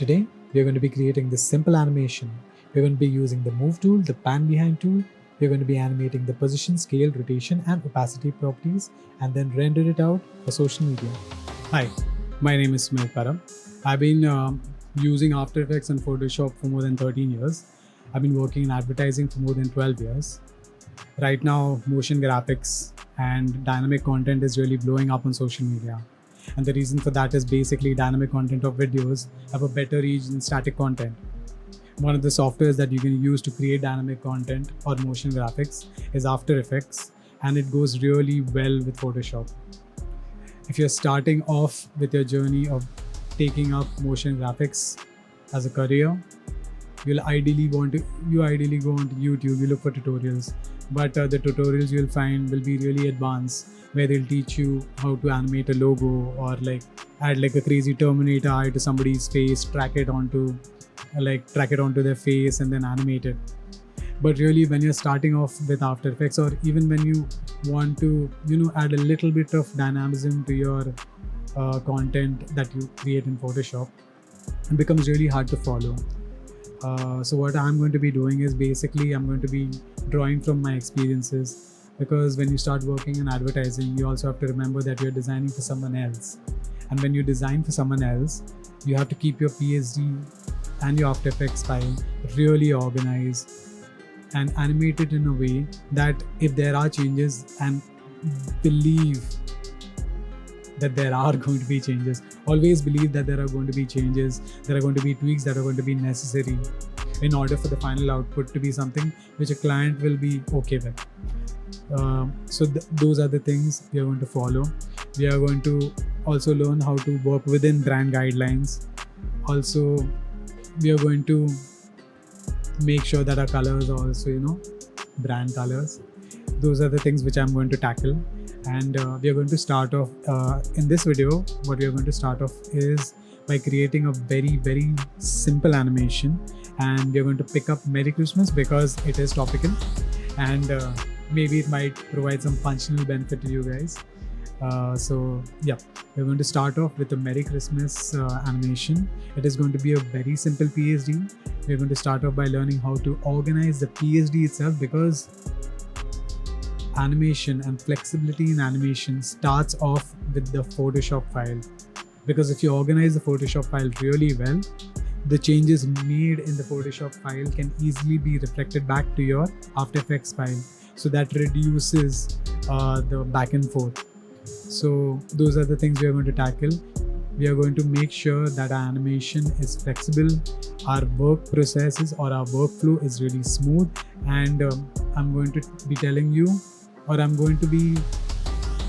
Today, we're going to be creating this simple animation. We're going to be using the Move tool, the Pan Behind tool. We're going to be animating the position, scale, rotation, and opacity properties, and then render it out for social media. Hi, my name is Smith Param. I've been using After Effects and Photoshop for more than 13 years. I've been working in advertising for more than 12 years. Right now, motion graphics and dynamic content is really blowing up on social media. And the reason for that is basically dynamic content of videos have a better reach than static content. One of the softwares that you can use to create dynamic content or motion graphics is After Effects, and it goes really well with Photoshop. If you're starting off with your journey of taking up motion graphics as a career, you ideally go onto YouTube, you look for tutorials, but the tutorials you'll find will be really advanced, where they'll teach you how to animate a logo or add a crazy Terminator eye to somebody's face, track it onto their face and then animate it. But really, when you're starting off with After Effects, or even when you want to add a little bit of dynamism to your content that you create in Photoshop, it becomes really hard to follow. So what I'm going to be doing is basically I'm going to be drawing from my experiences, because when you start working in advertising, you also have to remember that you're designing for someone else. And when you design for someone else, you have to keep your PSD and your After Effects file really organized and animate it in a way that if there are changes, and believe that there are going to be changes, always believe that there are going to be changes, there are going to be tweaks that are going to be necessary in order for the final output to be something which a client will be okay with. So those are the things we are going to follow. We are going to also learn how to work within brand guidelines. Also, we are going to make sure that our colors are also brand colors. Those are the things which I'm going to tackle. And we are going to start off in this video. What we are going to start off is by creating a very, very simple animation, and we are going to pick up Merry Christmas because it is topical, and maybe it might provide some functional benefit to you guys. So yeah, we're going to start off with a Merry Christmas animation. It is going to be a very simple PSD. We're going to start off by learning how to organize the PSD itself, because animation and flexibility in animation starts off with the Photoshop file. Because if you organize the Photoshop file really well, the changes made in the Photoshop file can easily be reflected back to your After Effects file. So that reduces the back and forth. So those are the things we are going to tackle. We are going to make sure that our animation is flexible, our work processes or our workflow is really smooth, and I'm going to be telling you, or I'm going to be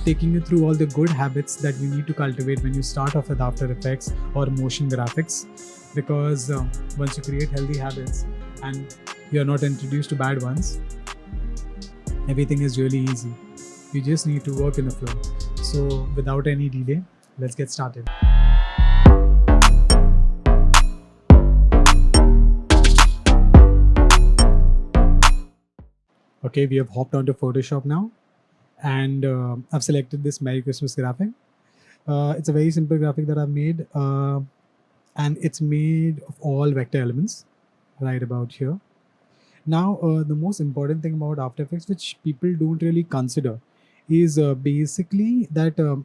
taking you through all the good habits that you need to cultivate when you start off with After Effects or motion graphics. Because once you create healthy habits and you're not introduced to bad ones, everything is really easy. You just need to work in the flow. So without any delay, let's get started. Okay, we have hopped onto Photoshop now, and I've selected this Merry Christmas graphic. It's a very simple graphic that I've made, and it's made of all vector elements right about here. Now, the most important thing about After Effects, which people don't really consider, is basically that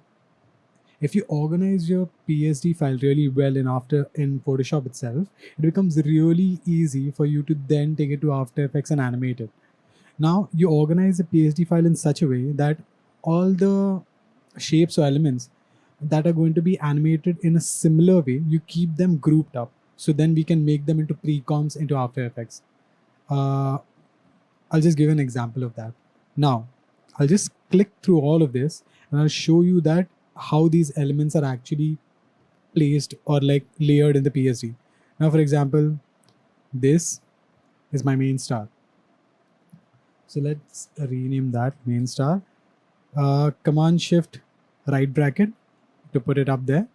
if you organize your PSD file really well in Photoshop itself, it becomes really easy for you to then take it to After Effects and animate it. Now, you organize the PSD file in such a way that all the shapes or elements that are going to be animated in a similar way, you keep them grouped up. So then we can make them into precomps into After Effects. I'll just give an example of that. Now, I'll just click through all of this and I'll show you that how these elements are actually placed or layered in the PSD. Now, for example, this is my main star. So let's rename that main star. Command Shift right bracket to put it up there.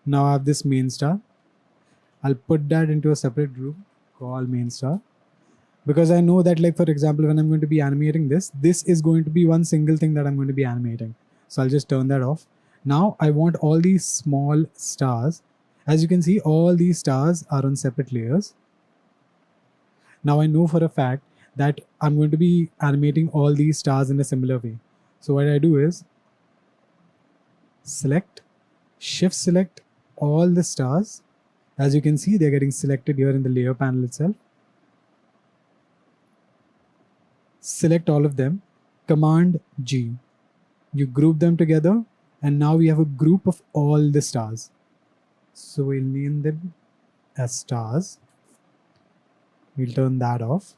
Now I have this main star. I'll put that into a separate group called main star, because I know that, for example, when I'm going to be animating this is going to be one single thing that I'm going to be animating. So I'll just turn that off. Now I want all these small stars As you can see, all these stars are on separate layers. Now I know for a fact that I'm going to be animating all these stars in a similar way. So what I do is select, shift select all the stars. As you can see, they're getting selected here in the layer panel itself. Select all of them, Command G. You group them together, and now we have a group of all the stars. So we'll name them as stars. We'll turn that off.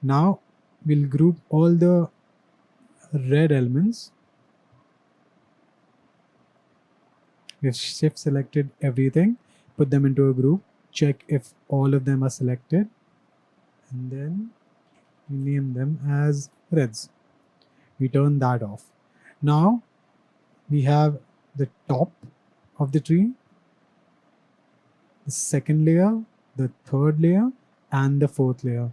Now we'll group all the red elements. We've shift selected everything, put them into a group, check if all of them are selected, and then we name them as reds. We turn that off. Now we have the top of the tree, the second layer, the third layer, and the fourth layer.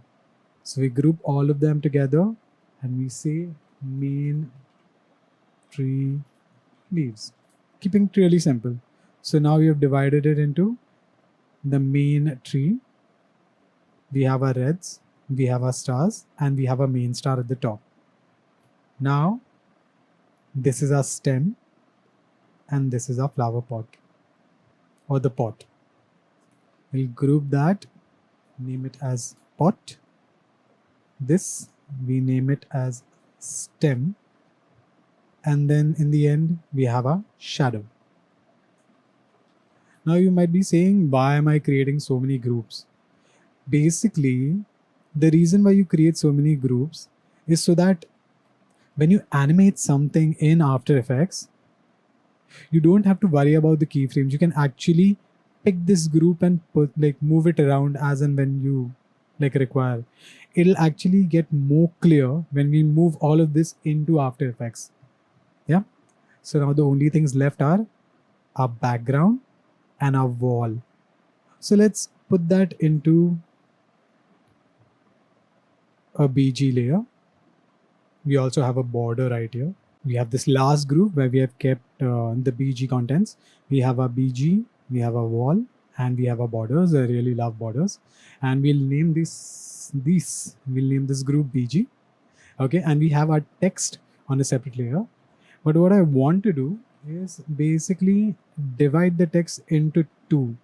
So we group all of them together and we say main tree leaves. Keeping it really simple. So now we have divided it into the main tree. We have our reds, we have our stars, and we have a main star at the top. Now this is our stem and this is our flower pot or the pot. We'll group that, name it as pot. This we name it as stem, and then in the end we have a shadow. Now you might be saying, why am I creating so many groups? Basically, the reason why you create so many groups is so that when you animate something in After Effects, you don't have to worry about the keyframes. You can actually pick this group and move it around as and when you require. It'll actually get more clear when we move all of this into After Effects. Yeah. So now the only things left are our background and our wall. So let's put that into a BG layer. We also have a border right here. We have this last group where we have kept the BG contents. We have our BG, we have a wall, and we have our borders. I really love borders. And we'll name we'll name this group BG. Okay, and we have our text on a separate layer. But what I want to do is basically divide the text into two.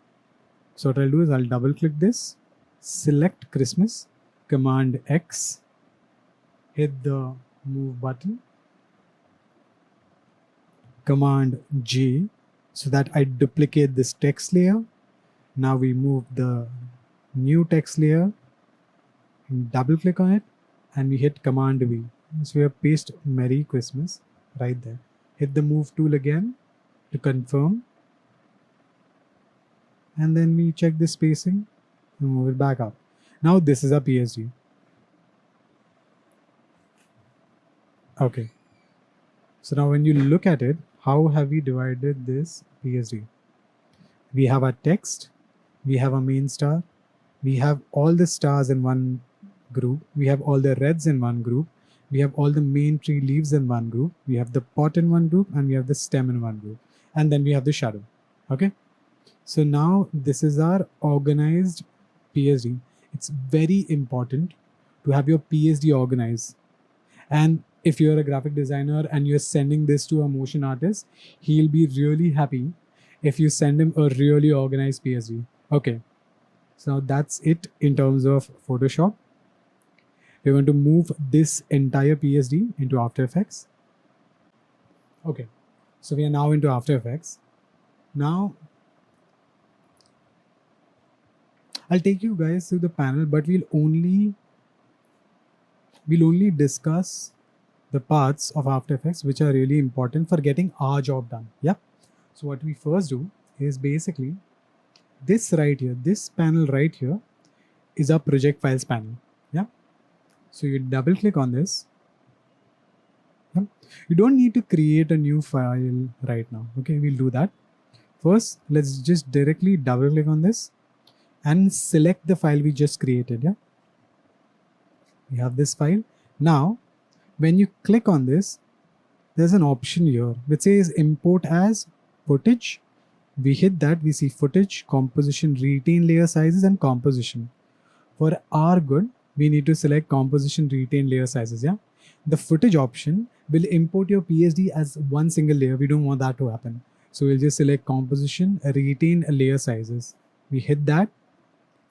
So what I'll do is I'll double click this, select Christmas, Command X, hit the move button, Command J, so that I duplicate this text layer. Now we move the new text layer, double click on it, and we hit Command V. So we have paste Merry Christmas right there. Hit the move tool again to confirm. And then we check the spacing and move it back up. Now this is a PSD. Okay. So now when you look at it, how have we divided this PSD? We have our text, we have a main star, we have all the stars in one group, we have all the reds in one group, we have all the main tree leaves in one group, we have the pot in one group, and we have the stem in one group, and then we have the shadow. Okay. So now this is our organized PSD. It's very important to have your PSD organized. And if you're a graphic designer and you're sending this to a motion artist, he'll be really happy if you send him a really organized PSD. Okay. So that's it in terms of Photoshop. We're going to move this entire PSD into After Effects. Okay. So we are now into After Effects. Now, I'll take you guys through the panel, but we'll only discuss the parts of After Effects which are really important for getting our job done. Yeah. So what we first do is basically this right here, this panel right here is our project files panel. Yeah. So you double click on this. Yeah. You don't need to create a new file right now. Okay, we'll do that. First, let's just directly double click on this and select the file we just created. Yeah. We have this file. Now, when you click on this, there's an option here which says import as footage We hit that, we see footage, composition, retain layer sizes, and composition. For our good, we need to select composition, retain layer sizes. Yeah, the footage option will import your PSD as one single layer. We don't want that to happen. So we'll just select composition, retain layer sizes. We hit that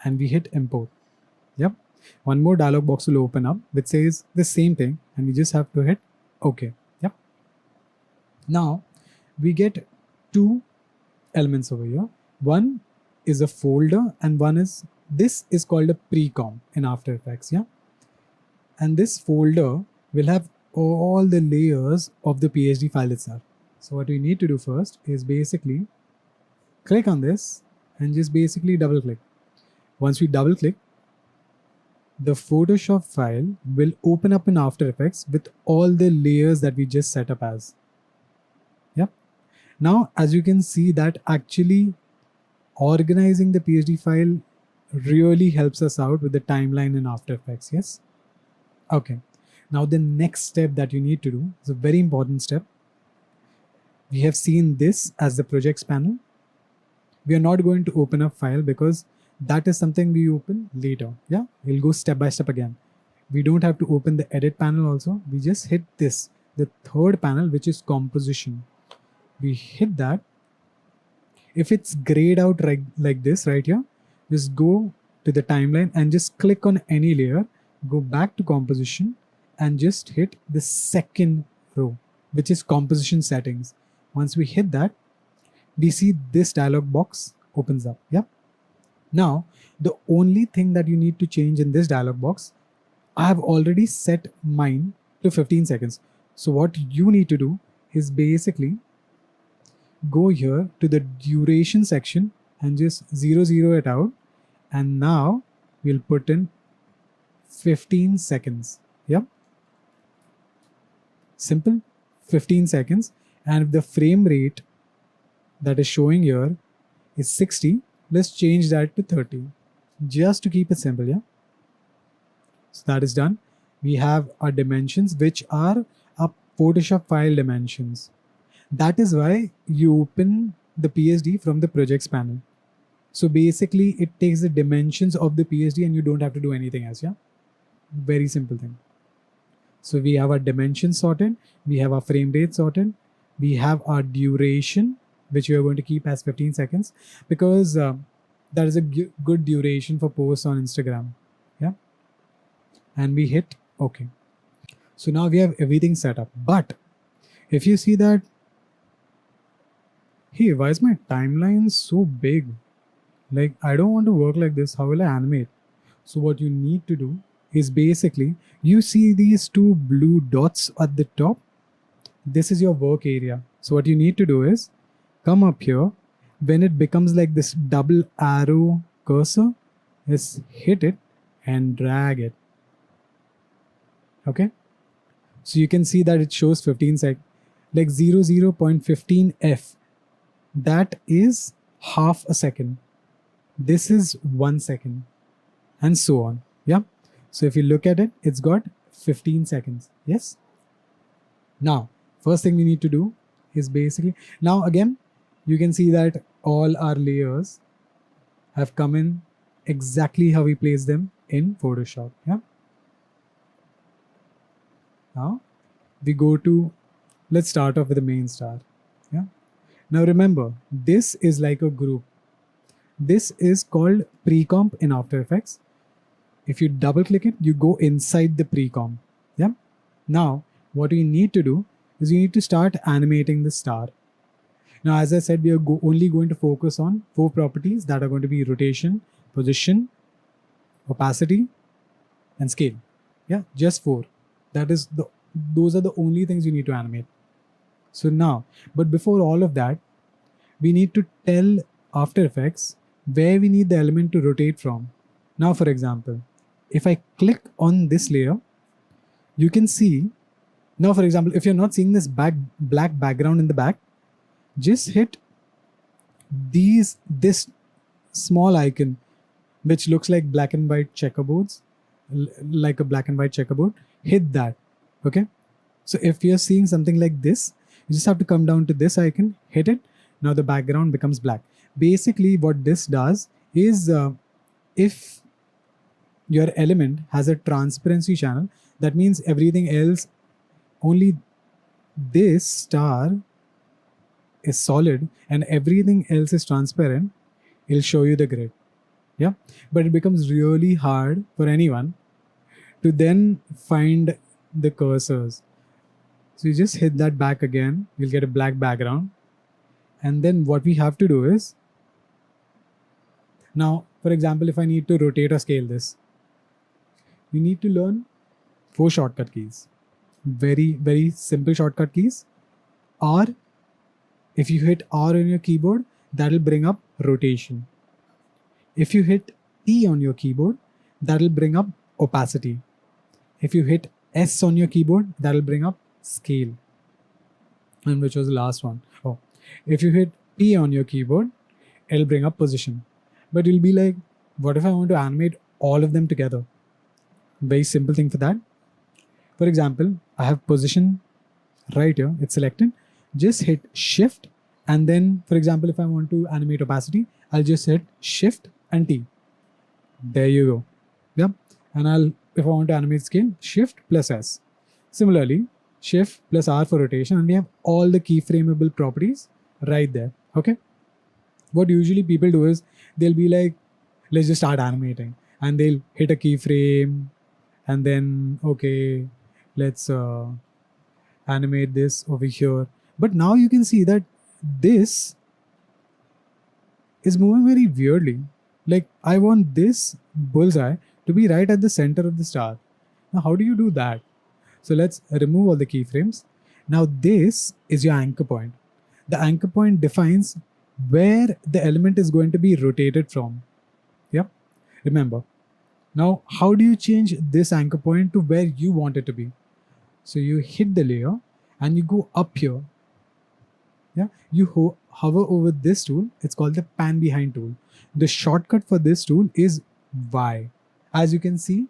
and we hit import. Yep. One more dialog box will open up which says the same thing, and we just have to hit OK. Yep. Now we get two elements over here. One is a folder and one is, this is called a precomp in After Effects. Yeah. And this folder will have all the layers of the PSD file itself. So what we need to do first is basically click on this and just basically double click. Once we double click, the Photoshop file will open up in After Effects with all the layers that we just set up as. Yep. Now, as you can see, that actually organizing the PSD file really helps us out with the timeline in After Effects. Yes. Okay. Now the next step that you need to do is a very important step. We have seen this as the projects panel. We are not going to open up file because that is something we open later. Yeah, we'll go step by step again. We don't have to open the edit panel also. We just hit this, the third panel, which is composition. We hit that. If it's grayed out like this right here, just go to the timeline and just click on any layer, go back to composition and just hit the second row, which is composition settings. Once we hit that, we see this dialog box opens up. Yep. Now, the only thing that you need to change in this dialog box, I have already set mine to 15 seconds. So what you need to do is basically go here to the duration section and just 0 it out. And now we'll put in 15 seconds. Yep. Simple, 15 seconds. And if the frame rate that is showing here is 60, let's change that to 30 just to keep it simple. Yeah. So that is done. We have our dimensions, which are our Photoshop file dimensions. That is why you open the PSD from the projects panel. So basically it takes the dimensions of the PSD and you don't have to do anything else. Yeah. Very simple thing. So we have our dimensions sorted. We have our frame rate sorted. We have our duration, which we are going to keep as 15 seconds because that is a good duration for posts on Instagram. Yeah. And we hit OK. So now we have everything set up. But if you see that, hey, why is my timeline so big? Like, I don't want to work like this. How will I animate? So what you need to do is basically, you see these two blue dots at the top. This is your work area. So what you need to do is come up here. When it becomes like this double arrow cursor, just hit it and drag it. Okay. So you can see that it shows 15 sec, like 0.15 F. That is half a second. This is 1 second and so on. Yeah. So if you look at it, it's got 15 seconds. Yes. Now, first thing we need to do is basically, now again, you can see that all our layers have come in exactly how we place them in Photoshop. Yeah. Now we go to, let's start off with the main star. Yeah. Now remember, this is like a group. This is called precomp in After Effects. If you double click it, you go inside the precomp. Yeah. Now what we need to do is you need to start animating the star. Now, as I said, we are only going to focus on 4 properties that are going to be rotation, position, opacity, and scale. Yeah, just 4. Those are the only things you need to animate. So now, but before all of that, we need to tell After Effects where we need the element to rotate from. Now, for example, if I click on this layer, you can see, now for example, if you're not seeing this black background in the back, just hit this small icon, which looks like black and white checkerboards, like a black and white checkerboard. Hit that. Okay. So if you're seeing something like this, you just have to come down to this icon, hit it. Now the background becomes black. Basically what this does is if your element has a transparency channel, that means everything else, only this star is solid and everything else is transparent, it'll show you the grid. Yeah, but it becomes really hard for anyone to then find the cursors. So you just hit that back again, you'll get a black background. And then what we have to do is, now for example, if I need to rotate or scale this, you need to learn 4 shortcut keys. Very simple shortcut keys. R, if you hit R on your keyboard, that'll bring up rotation. If you hit T on your keyboard, that'll bring up opacity. If you hit S on your keyboard, that'll bring up scale. And which was the last one? Oh, if you hit P on your keyboard, it'll bring up position. But you'll be like, what if I want to animate all of them together? Very simple thing for that. For example, I have position right here, it's selected. Just hit shift, and then for example, if I want to animate opacity, I'll just hit shift and T. There you go. Yep. And if I want to animate scale, shift plus S. Similarly, shift plus R for rotation, and we have all the keyframeable properties right there. Okay. What usually people do is they'll be like, let's just start animating, and they'll hit a keyframe, and then okay, let's animate this over here. But now you can see that this is moving very weirdly. Like I want this bullseye to be right at the center of the star. Now how do you do that? So let's remove all the keyframes. Now this is your anchor point. The anchor point defines where the element is going to be rotated from. Yep. Remember. Now how do you change this anchor point to where you want it to be? So you hit the layer and you go up here. Yeah, you hover over this tool. It's called the pan behind tool. The shortcut for this tool is Y. As you can see,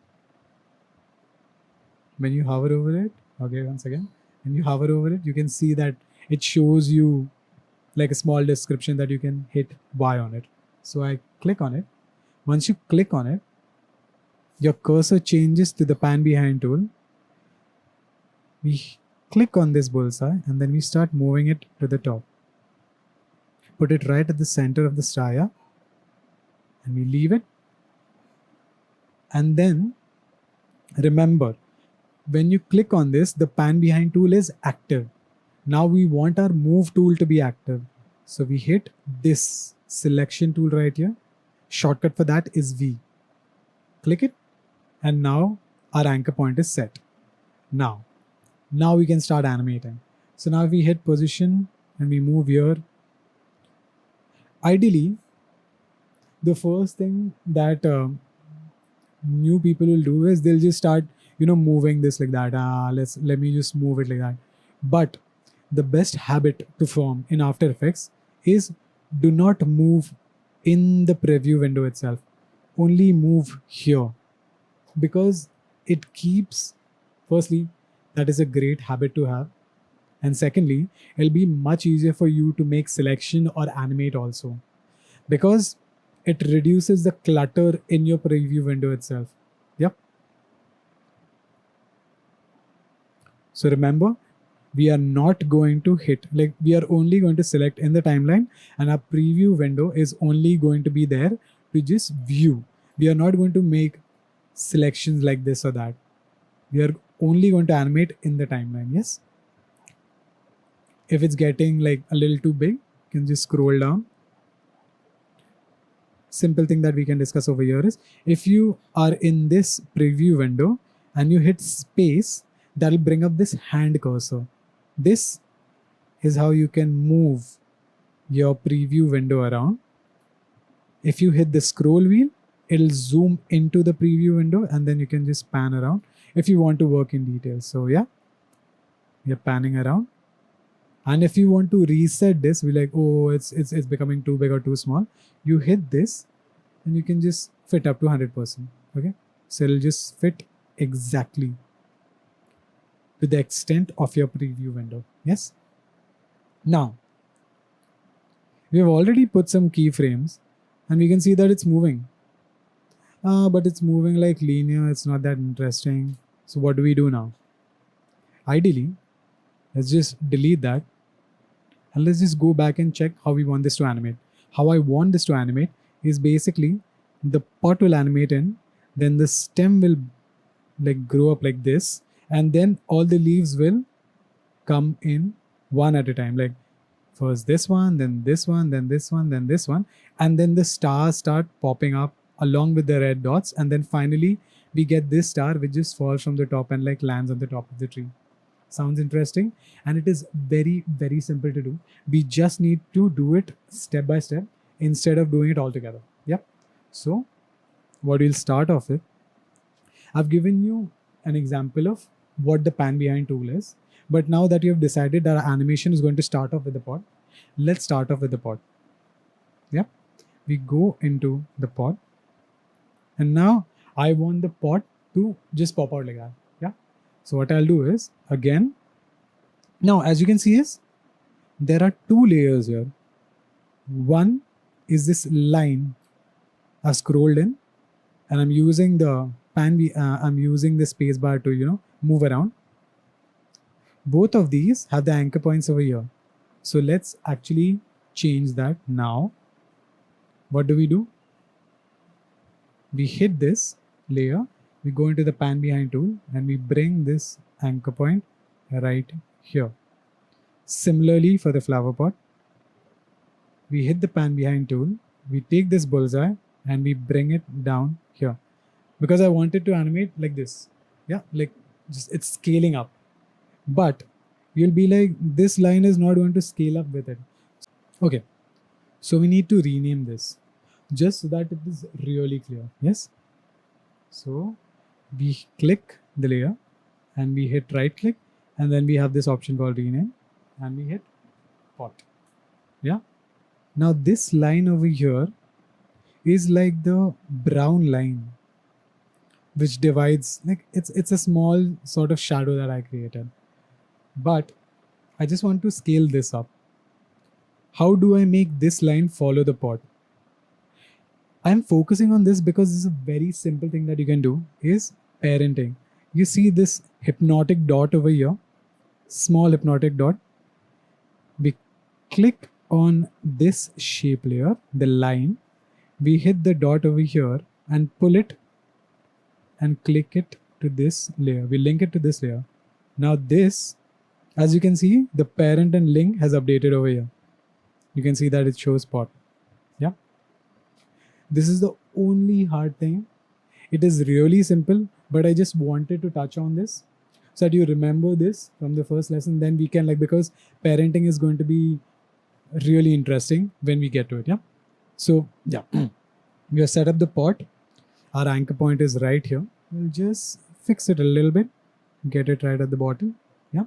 when you hover over it, okay, once again, when you hover over it, you can see that it shows you like a small description that you can hit Y on it. So I click on it. Once you click on it, your cursor changes to the pan behind tool. We click on this bullseye and then we start moving it to the top. Put it right at the center of the star, yeah? And we leave it. And then remember, when you click on this, the pan behind tool is active. Now we want our move tool to be active. So we hit this selection tool right here. Shortcut for that is V. Click it. And now our anchor point is set. Now we can start animating. So now we hit position and we move here. Ideally, the first thing that new people will do is they'll just start, moving this like that. Let me just move it like that. But the best habit to form in After Effects is do not move in the preview window itself. Only move here, because it keeps, firstly, that is a great habit to have. And secondly, it'll be much easier for you to make selection or animate also, because it reduces the clutter in your preview window itself. Yep. So remember, we are not going to hit, like we are only going to select in the timeline, and our preview window is only going to be there to just view. We are not going to make selections like this or that. We are only going to animate in the timeline. Yes. If it's getting like a little too big, you can just scroll down. Simple thing that we can discuss over here is, if you are in this preview window and you hit space, that'll bring up this hand cursor. This is how you can move your preview window around. If you hit the scroll wheel, it'll zoom into the preview window and then you can just pan around if you want to work in detail. So yeah, you're panning around. And if you want to reset this, we're like, oh, it's becoming too big or too small. You hit this and you can just fit up to 100%. Okay. So it'll just fit exactly to the extent of your preview window. Yes. Now, We have already put some keyframes and we can see that it's moving. But it's moving like linear. It's not that interesting. So what do we do now? Ideally, let's just delete that and let's just go back and check how we want this to animate. How I want this to animate is basically the pot will animate in, then the stem will like grow up like this, and then all the leaves will come in one at a time. Like first this one, then this one, then this one, then this one, and then the stars start popping up along with the red dots, and then finally we get this star which just falls from the top and like lands on the top of the tree. Sounds interesting, and it is very simple to do. We just need to do it step by step instead of doing it all together. Yep. So what we'll start off with, I've given you an example of what the pan behind tool is, but now that you have decided that our animation is going to start off with the pot, let's start off with the pot. Yep. We go into the pot, and now I want the pot to just pop out like that. Yeah. So what I'll do is, again, now as you can see is there are two layers here. One is this line I've scrolled in, and I'm using the I'm using the space bar to move around. Both of these have the anchor points over here. So let's actually change that now. What do? We hit this layer, we go into the pan behind tool, and we bring this anchor point right here. Similarly for the flower pot, we hit the pan behind tool, we take this bullseye and we bring it down here, because I wanted to animate like this. Yeah, like just it's scaling up. But you'll be like, this line is not going to scale up with it. Okay, so we need to rename this just so that it is really clear. Yes. So we click the layer and we hit right click, and then we have this option called rename, and we hit pot. Yeah. Now this line over here is like the brown line which divides, like it's a small sort of shadow that I created. But I just want to scale this up. How do I make this line follow the pot? I'm focusing on this because this is a very simple thing that you can do is parenting. You see this hypnotic dot over here, small hypnotic dot. We click on this shape layer, the line. We hit the dot over here and pull it and click it to this layer. We link it to this layer. Now this, as you can see, the parent and link has updated over here. You can see that it shows pot. Yeah. This is the only hard thing. It is really simple, but I just wanted to touch on this so that you remember this from the first lesson. Then we can, because parenting is going to be really interesting when we get to it. Yeah. So yeah, we have set up the pot. Our anchor point is right here. We'll just fix it a little bit, get it right at the bottom. Yeah.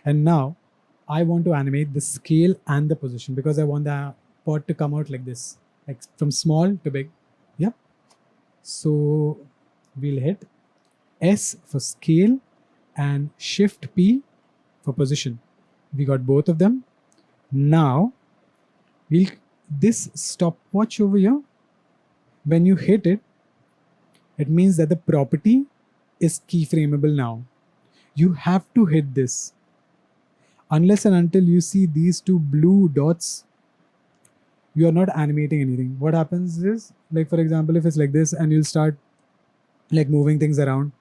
And now I want to animate the scale and the position because I want the pot to come out like this, like from small to big. Yeah. So we'll hit S for scale and Shift P for position. We got both of them. Now this stopwatch over here, when you hit it, it means that the property is keyframeable now. You have to hit this. Unless and until you see these two blue dots, you are not animating anything. What happens is, for example, if it's like this and you'll start moving things around,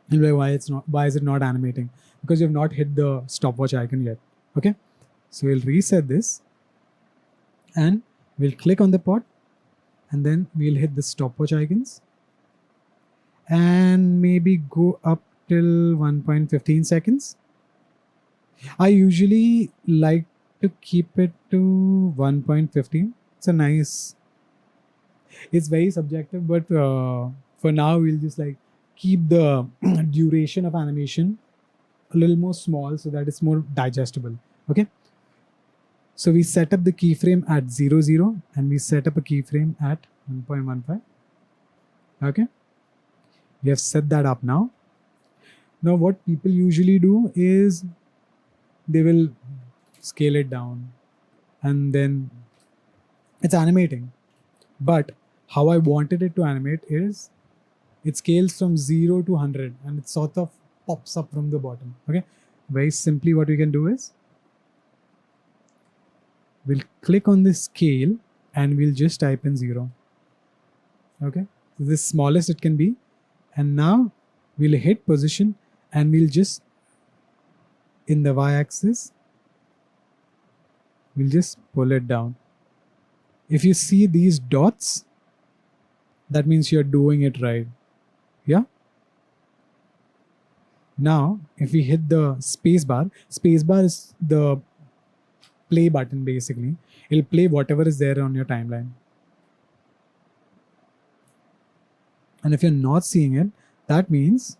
you'll be like, why is it not animating? Because you have not hit the stopwatch icon yet. Okay. So we'll reset this and we'll click on the pot, and then we'll hit the stopwatch icons and maybe go up till 1.15 seconds. I usually like to keep it to 1.15. It's very subjective, but for now we'll just keep the duration of animation a little more small so that it's more digestible. Okay. So we set up the keyframe at 0, and we set up a keyframe at 1.15. Okay. We have set that up now. Now what people usually do is they will scale it down, and then it's animating. But how I wanted it to animate is it scales from 0 to 100 and it sort of pops up from the bottom. Okay, very simply what we can do is we'll click on this scale and we'll just type in 0. Okay, so this smallest it can be, and now we'll hit position and we'll just in the y-axis we'll just pull it down. If you see these dots, that means you're doing it right. Yeah. Now, if we hit the spacebar is the play button basically. It'll play whatever is there on your timeline. And if you're not seeing it, that means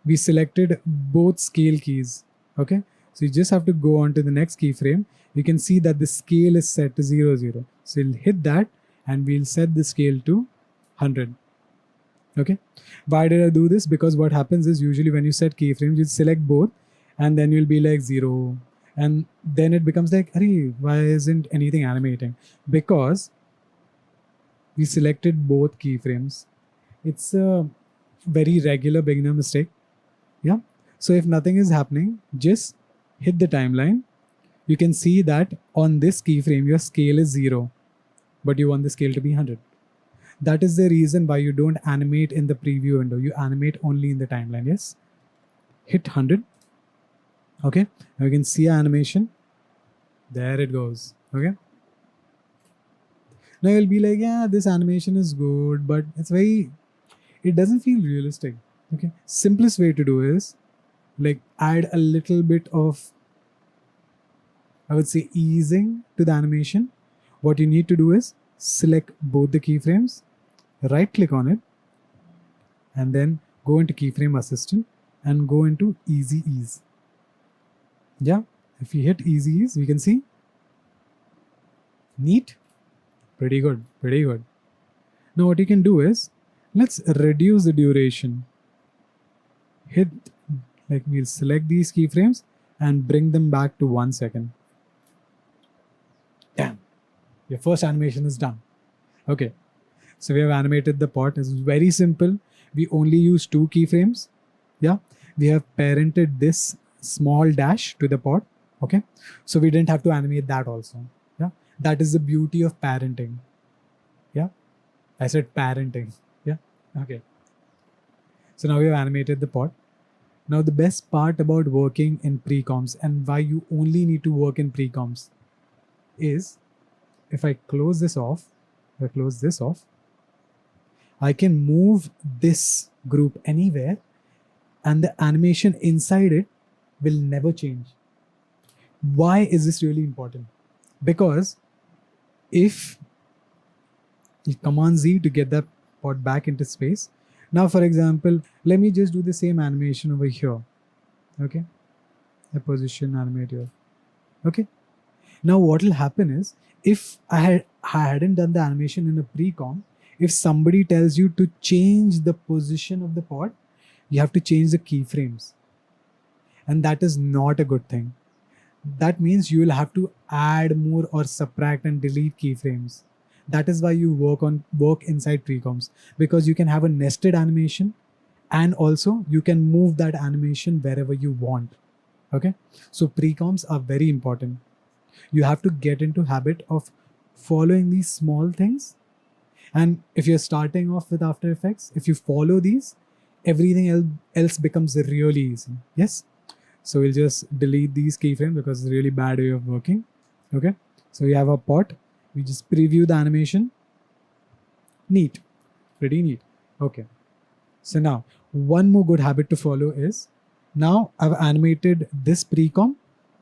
we selected both scale keys. Okay. So you just have to go on to the next keyframe. You can see that the scale is set to 0, 0. So we'll hit that and we'll set the scale to 100. Okay. Why did I do this? Because what happens is usually when you set keyframes, you select both and then you'll be like 0. And then it becomes like, Arey, why isn't anything animating? Because we selected both keyframes. It's a very regular beginner mistake. Yeah. So if nothing is happening, just hit the timeline. You can see that on this keyframe, your scale is 0, but you want the scale to be 100. That is the reason why you don't animate in the preview window. You animate only in the timeline. Yes. Hit 100. Okay. Now you can see our animation. There it goes. Okay. Now you'll be like, yeah, this animation is good, but it doesn't feel realistic. Okay. Simplest way to do is like add a little bit of, I would say, easing to the animation. What you need to do is select both the keyframes, right click on it, and then go into keyframe assistant and go into easy ease. Yeah, if you hit easy ease, we can see neat, pretty good, pretty good. Now what you can do is let's reduce the duration. Hit, like we'll select these keyframes and bring them back to 1 second. Damn, your first animation is done. Okay, so we have animated the pot. It's very simple. We only use 2 keyframes. Yeah, we have parented this small dash to the pot. Okay, so we didn't have to animate that also. Yeah, that is the beauty of parenting. Yeah, I said parenting. Yeah, okay. So now we have animated the pot. Now the best part about working in precomps and why you only need to work in precomps is if I close this off, I can move this group anywhere and the animation inside it will never change. Why is this really important? Because if you Command Z to get that pot back into space. Now, for example, let me just do the same animation over here. Okay. The position animate here. Okay. Now what will happen is if I hadn't done the animation in a pre-comp, if somebody tells you to change the position of the pot, you have to change the keyframes. And that is not a good thing. That means you will have to add more or subtract and delete keyframes. That is why you work inside precomps, because you can have a nested animation and also you can move that animation wherever you want. Okay. So precomps are very important. You have to get into habit of following these small things. And if you're starting off with After Effects, if you follow these, everything else becomes really easy. Yes. So we'll just delete these keyframes because it's a really bad way of working. Okay. So we have a pot. We just preview the animation. Neat. Pretty neat. Okay. So now one more good habit to follow is, now I've animated this precomp.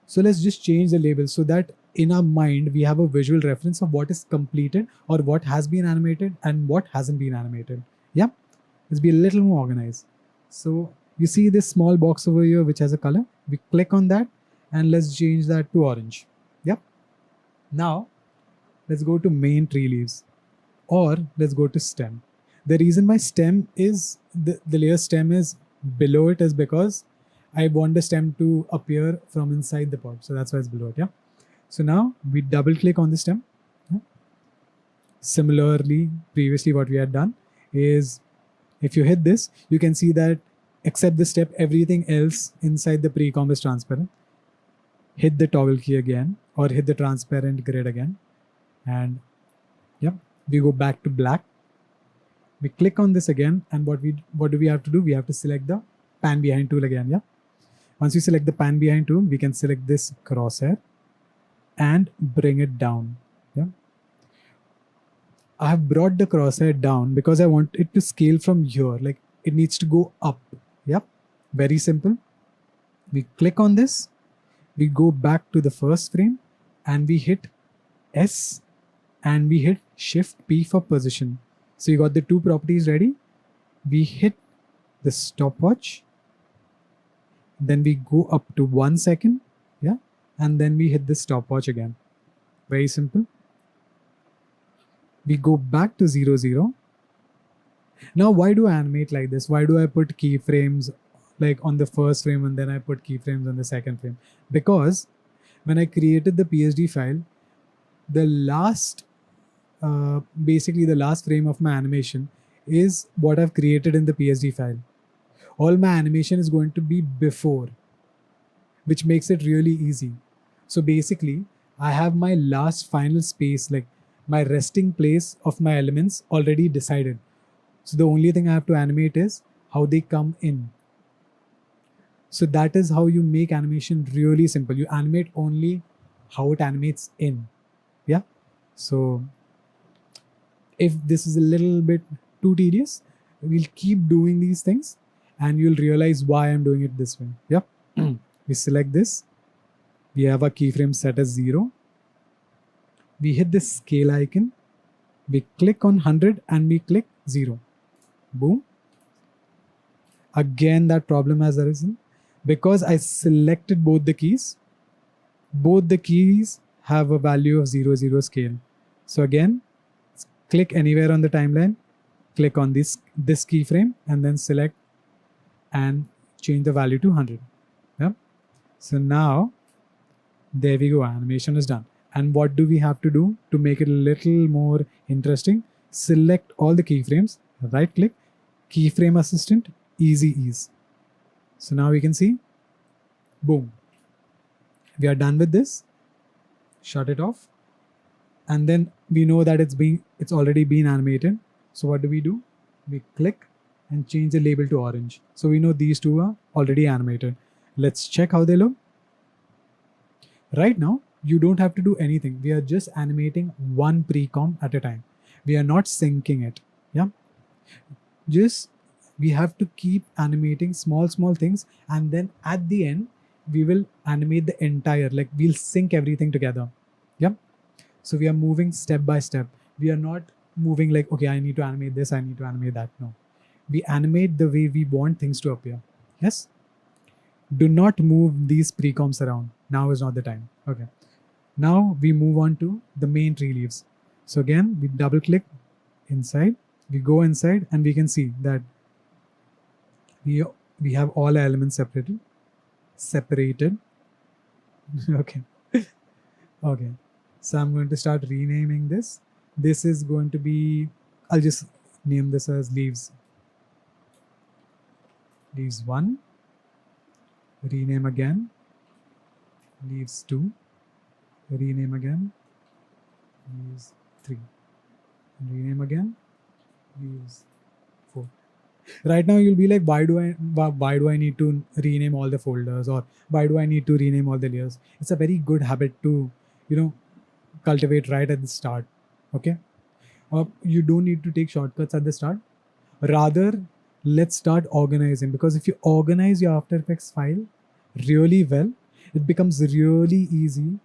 So let's just change the label so that in our mind, we have a visual reference of what is completed or what has been animated and what hasn't been animated. Yeah. Let's be a little more organized. So you see this small box over here, which has a color. We click on that and let's change that to orange. Yep. Now let's go to main tree leaves, or let's go to stem. The reason why stem is the layer stem is below it is because I want the stem to appear from inside the pot. So that's why it's below it. Yeah. So now we double click on the stem. Yeah. Similarly, previously what we had done is if you hit this, you can see that except the step, everything else inside the precomp is transparent. Hit the toggle key again or hit the transparent grid again. And yep, we go back to black. We click on this again. And what do we have to do? We have to select the pan behind tool again. Yeah. Once you select the pan behind tool, we can select this crosshair and bring it down. Yeah. I have brought the crosshair down because I want it to scale from here. Like it needs to go up. Yep. Very simple. We click on this. We go back to the first frame and we hit S and we hit Shift P for position. So you got the two properties ready. We hit the stopwatch. Then we go up to 1 second. Yeah. And then we hit the stopwatch again. Very simple. We go back to 0, 0. Now, why do I animate like this? Why do I put keyframes like on the first frame and then I put keyframes on the second frame? Because when I created the PSD file, the last, basically the last frame of my animation is what I've created in the PSD file. All my animation is going to be before, which makes it really easy. So basically, I have my last final space, like my resting place of my elements already decided. So the only thing I have to animate is how they come in. So that is how you make animation really simple. You animate only how it animates in. Yeah. So if this is a little bit too tedious, we'll keep doing these things and you'll realize why I'm doing it this way. Yeah. We select this. We have our keyframe set as 0. We hit this scale icon. We click on 100 and we click 0. Boom. Again, that problem has arisen because I selected both the keys. Both the keys have a value of 0, 0 scale. So again, click anywhere on the timeline, click on this keyframe and then select and change the value to 100. Yeah. So now, there we go, animation is done. And what do we have to do to make it a little more interesting? Select all the keyframes, right click, keyframe assistant, easy ease. So now we can see, boom. We are done with this. Shut it off. And then we know that it's already been animated. So what do? We click and change the label to orange. So we know these two are already animated. Let's check how they look. Right now, you don't have to do anything. We are just animating one precomp at a time. We are not syncing it. Yeah. Just we have to keep animating small things, and then at the end we will animate the entire, like we'll sync everything together. Yeah. So we are moving step by step. We are not moving like, okay, I need to animate this, I need to animate that. No. We animate the way we want things to appear. Yes. Do not move these precomps around. Now is not the time. Okay. Now we move on to the main tree leaves. So again, we double click inside, we go inside and we can see that we have all elements separated. Okay. Okay. So I'm going to start renaming this. This is going to be, I'll just name this as leaves. Leaves 1. Rename again. Leaves 2. Rename again. Leaves 3. Rename again. Leaves 4. Right now you'll be like, why do I need to rename all the folders, or why do I need to rename all the layers? It's a very good habit to, cultivate right at the start. Okay. You don't need to take shortcuts at the start. Rather, let's start organizing, because if you organize your After Effects file really well, it becomes really easy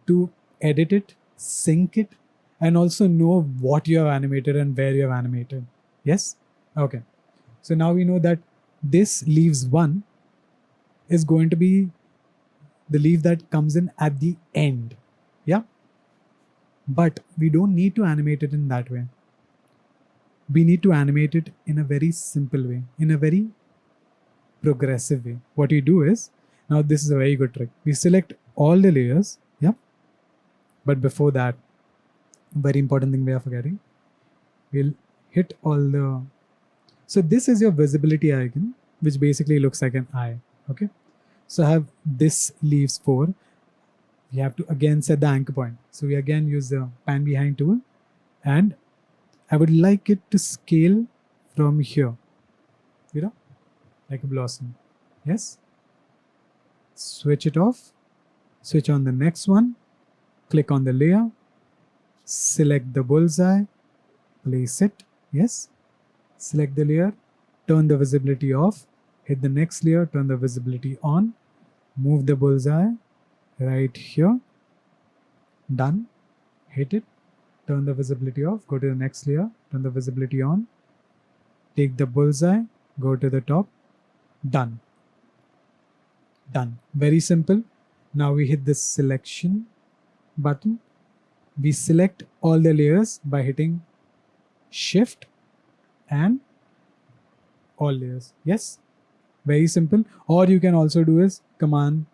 to edit it, sync it, and also know what you have animated and where you have animated. Yes? Okay. So now we know that this leaves 1 is going to be the leaf that comes in at the end. Yeah? But we don't need to animate it in that way. We need to animate it in a very simple way, in a very progressive way. What we do is, now this is a very good trick. We select all the layers, yeah. But before that, very important thing we are forgetting. We'll hit all the, so this is your visibility icon, which basically looks like an eye, okay? So I have this leaves 4. We have to again set the anchor point. So we again use the pan behind tool, and I would like it to scale from here, you know, like a blossom. Yes. Switch it off, switch on the next one, click on the layer, select the bullseye, place it, yes. Select the layer, turn the visibility off, hit the next layer, turn the visibility on, move the bullseye right here, done, hit it, turn the visibility off, go to the next layer, turn the visibility on, take the bullseye, go to the top, done. Done. Very simple. Now we hit the selection button. We select all the layers by hitting Shift and all layers. Yes, very simple. Or you can also do is Command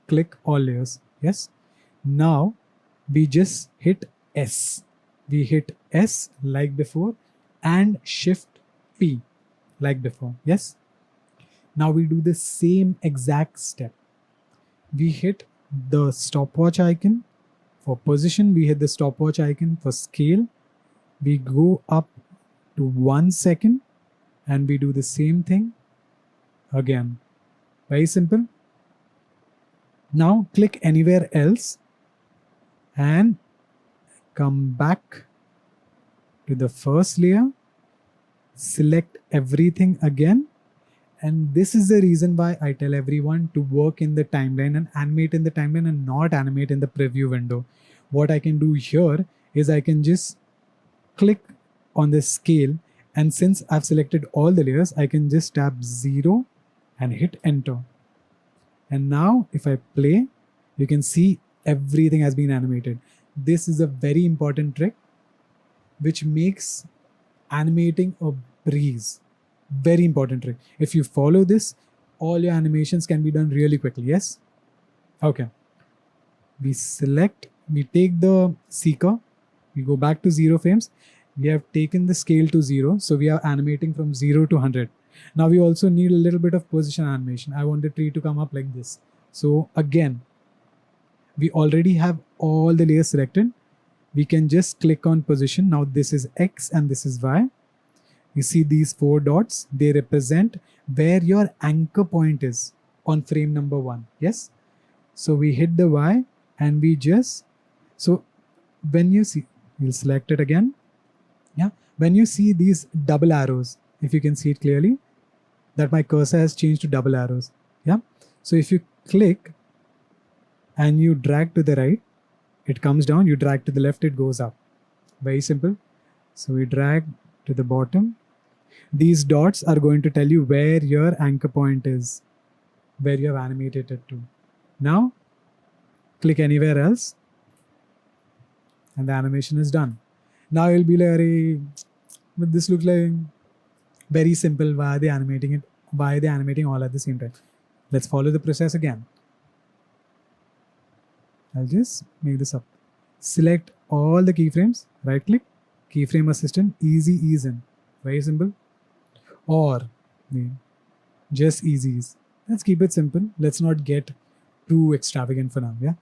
click all layers. Yes. Now we just hit S. We hit S like before and Shift P like before. Yes. Now we do the same exact step. We hit the stopwatch icon. For position, we hit the stopwatch icon. For scale, we go up to 1 second and we do the same thing again. Very simple. Now click anywhere else and come back to the first layer. Select everything again. And this is the reason why I tell everyone to work in the timeline and animate in the timeline and not animate in the preview window. What I can do here is I can just click on the scale, and since I've selected all the layers, I can just tap 0 and hit enter. And now if I play, you can see everything has been animated. This is a very important trick which makes animating a breeze. Very important trick. If you follow this, all your animations can be done really quickly. Yes. Okay. We select, we take the seeker, we go back to 0 frames. We have taken the scale to 0. So we are animating from 0 to 100. Now we also need a little bit of position animation. I want the tree to come up like this. So again, we already have all the layers selected. We can just click on position. Now this is X and this is Y. You see these 4 dots, they represent where your anchor point is on frame number 1. Yes. So we hit the Y and we just, so when you see, we'll select it again. Yeah. When you see these double arrows, if you can see it clearly, that my cursor has changed to double arrows. Yeah. So if you click and you drag to the right, it comes down. You drag to the left, it goes up. Very simple. So we drag to the bottom. These dots are going to tell you where your anchor point is, where you have animated it to. Now, click anywhere else, and the animation is done. Now you'll be like, but this looks like very simple. Why are they animating it? Why are they animating all at the same time? Let's follow the process again. I'll just make this up. Select all the keyframes, right click, keyframe assistant, easy ease in. Very simple. Or just easy ease. Let's keep it simple. Let's not get too extravagant for now. Yeah.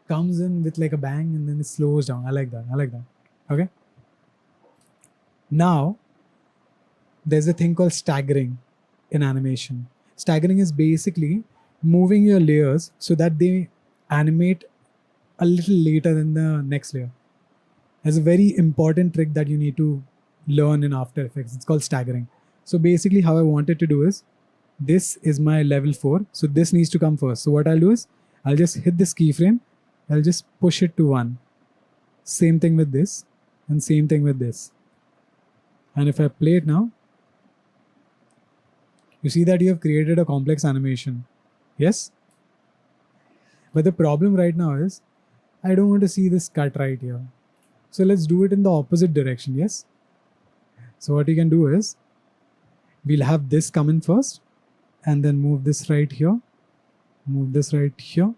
Comes in with like a bang and then it slows down. I like that. I like that. Okay. Now, there's a thing called staggering in animation. Staggering is basically moving your layers so that they animate a little later than the next layer. There's a very important trick that you need to learn in After Effects. It's called staggering. So basically how I wanted to do is, this is my level 4. So this needs to come first. So what I'll do is, I'll just hit this keyframe. I'll just push it to 1. Same thing with this and same thing with this. And if I play it now, you see that you have created a complex animation. Yes? But the problem right now is, I don't want to see this cut right here. So let's do it in the opposite direction. Yes? So what you can do is, we'll have this come in first, and then move this right here, move this right here,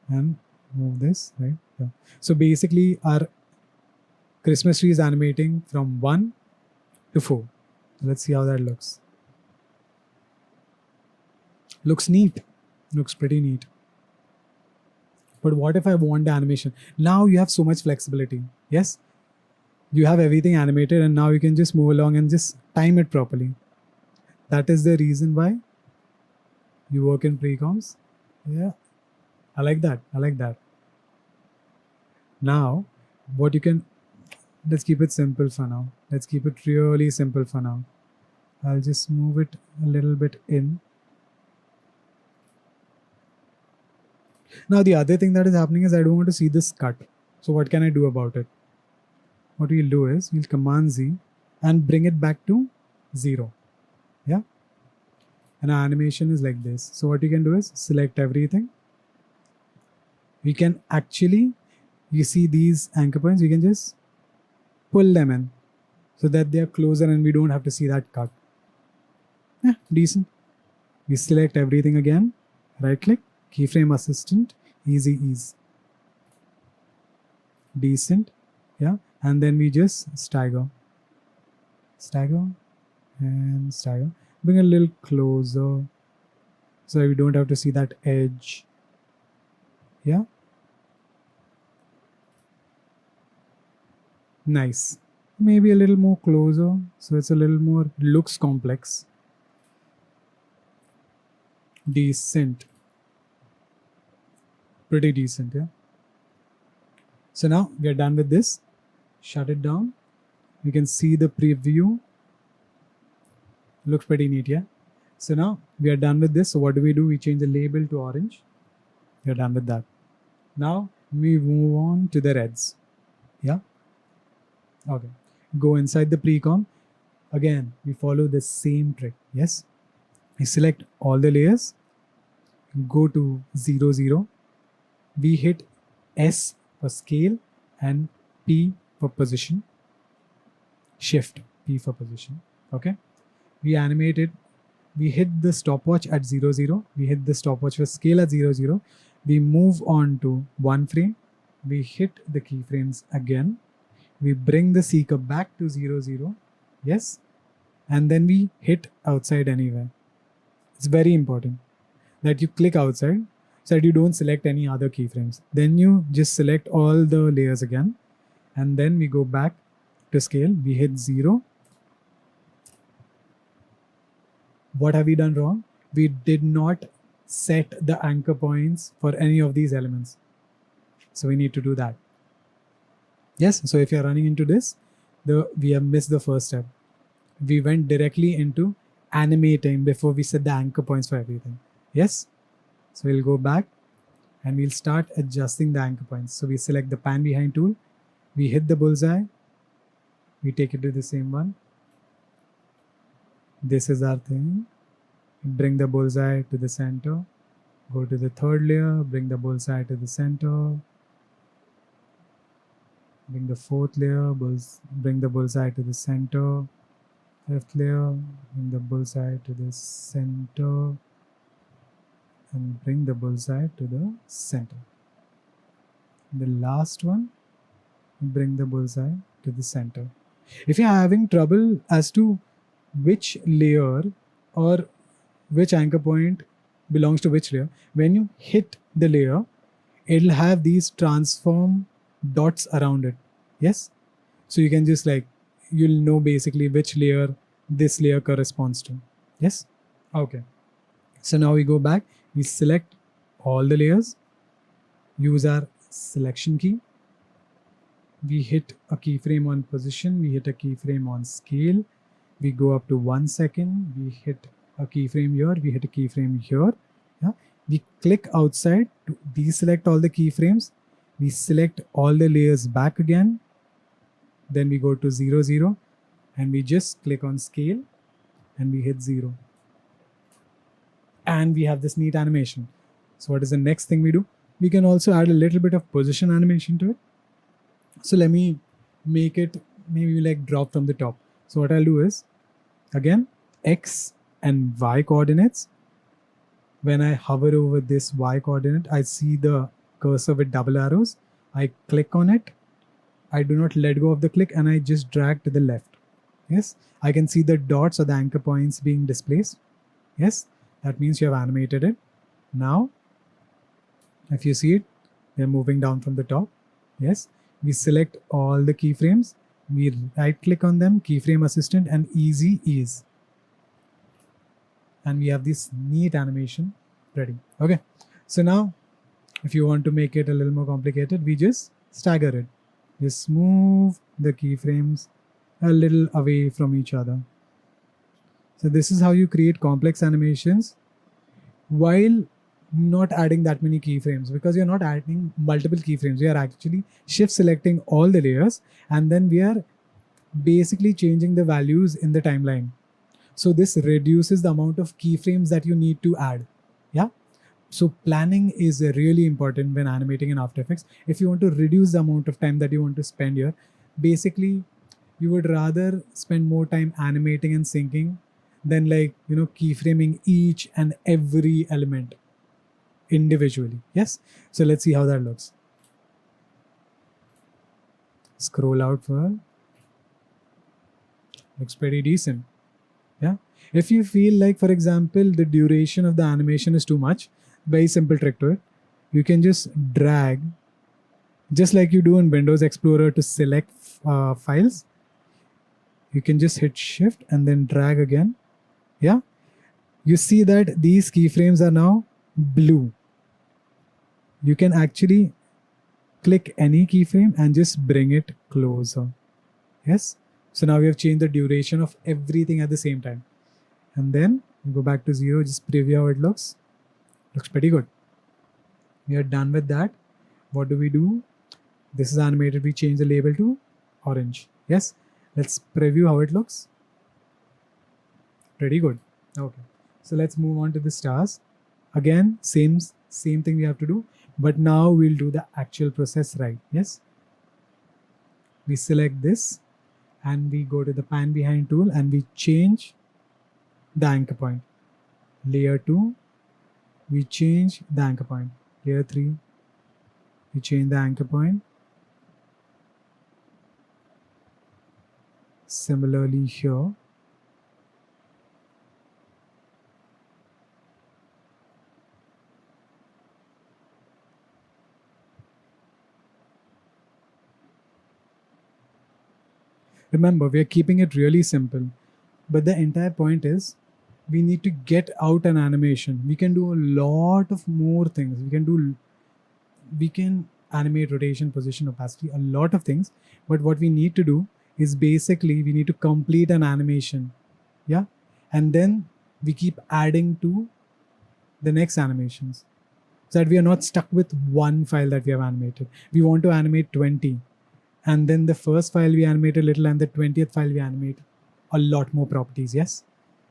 and move this right here. So basically our Christmas tree is animating from 1 to 4. Let's see how that looks. Looks neat. Looks pretty neat. But what if I want the animation? Now you have so much flexibility. Yes? You have everything animated, and now you can just move along and just time it properly. That is the reason why you work in precomps. Yeah. I like that. I like that. Now, what you can, let's keep it simple for now. Let's keep it really simple for now. I'll just move it a little bit in. Now, the other thing that is happening is I don't want to see this cut. So what can I do about it? What we'll do is we'll Command Z and bring it back to 0. Yeah. And our animation is like this. So what you can do is select everything. We can actually, you see these anchor points, we can just pull them in so that they are closer and we don't have to see that cut. Yeah, decent. We select everything again, right click, keyframe assistant, easy ease. Decent. Yeah. And then we just stagger and stagger. Bring a little closer so we don't have to see that edge. Yeah. Nice. Maybe a little more closer so it's a little more, looks complex. Decent. Pretty decent, yeah. So now we are done with this. Shut it down. You can see the preview. Looks pretty neat, yeah. So now we are done with this. So what do? We change the label to orange. We are done with that. Now we move on to the reds. Yeah. Okay. Go inside the precomp. Again, we follow the same trick. Yes. We select all the layers. Go to 0, 0. We hit S for scale and P for position. Shift P for position. Okay. We animate it. We hit the stopwatch at 0, 0. We hit the stopwatch for scale at 0, 0. We move on to 1 frame. We hit the keyframes again. We bring the seeker back to 0, 0. Yes. And then we hit outside anywhere. It's very important that you click outside so that you don't select any other keyframes. Then you just select all the layers again. And then we go back to scale. We hit 0. What have we done wrong? We did not set the anchor points for any of these elements. So we need to do that. Yes, so if you're running into this, we have missed the first step. We went directly into animating before we set the anchor points for everything. Yes, so we'll go back and we'll start adjusting the anchor points. So we select the pan behind tool, we hit the bullseye, we take it to the same one. This is our thing. Bring the bullseye to the center. Go to the third layer, bring the bullseye to the center. Bring the fourth layer, bring the bullseye to the center. Fifth layer, bring the bullseye to the center. And bring the bullseye to the center. The last one, bring the bullseye to the center. If you're having trouble as to which layer or which anchor point belongs to which layer, when you hit the layer, it'll have these transform dots around it. Yes. So you can just you'll know basically which layer this layer corresponds to. Yes. Okay. So now we go back, we select all the layers, use our selection key. We hit a keyframe on position, we hit a keyframe on scale. We go up to 1 second, we hit a keyframe here, we hit a keyframe here. Yeah. We click outside to deselect all the keyframes. We select all the layers back again. Then we go to 0, 0 and we just click on scale and we hit 0. And we have this neat animation. So what is the next thing we do? We can also add a little bit of position animation to it. So let me make it maybe drop from the top. So what I'll do is, again, X and Y coordinates. When I hover over this Y coordinate, I see the cursor with double arrows. I click on it. I do not let go of the click and I just drag to the left. Yes, I can see the dots or the anchor points being displaced. Yes, that means you have animated it. Now, if you see it, they're moving down from the top. Yes, we select all the keyframes. We right click on them, keyframe assistant and easy ease. And we have this neat animation ready. Okay, so now if you want to make it a little more complicated, we just stagger it. Just move the keyframes a little away from each other. So this is how you create complex animations while not adding that many keyframes, because you're not adding multiple keyframes. We are actually shift selecting all the layers and then we are basically changing the values in the timeline. So this reduces the amount of keyframes that you need to add. Yeah. So planning is really important when animating in After Effects. If you want to reduce the amount of time that you want to spend here, basically you would rather spend more time animating and syncing than keyframing each and every element individually. Yes. So let's see how that looks. Scroll out for, looks pretty decent. Yeah. If you feel like, for example, the duration of the animation is too much, very simple trick to it. You can just drag, just like you do in Windows Explorer to select files. You can just hit shift and then drag again. Yeah. You see that these keyframes are now blue. You can actually click any keyframe and just bring it closer. Yes. So now we have changed the duration of everything at the same time. And then we go back to 0, just preview how it looks. Looks pretty good. We are done with that. What do? This is animated. We change the label to orange. Yes. Let's preview how it looks. Pretty good. Okay. So let's move on to the stars. Again, same thing we have to do, but now we'll do the actual process right. Yes. We select this and we go to the pan behind tool and we change the anchor point. Layer 2, we change the anchor point. Layer 3, we change the anchor point. Similarly here. Remember, we are keeping it really simple, but the entire point is we need to get out an animation. We can do a lot of more things. We can animate rotation, position, opacity, a lot of things. But what we need to do is basically we need to complete an animation. Yeah. And then we keep adding to the next animations so that we are not stuck with one file that we have animated. We want to animate 20. And then the first file we animate a little and the 20th file we animate a lot more properties. Yes.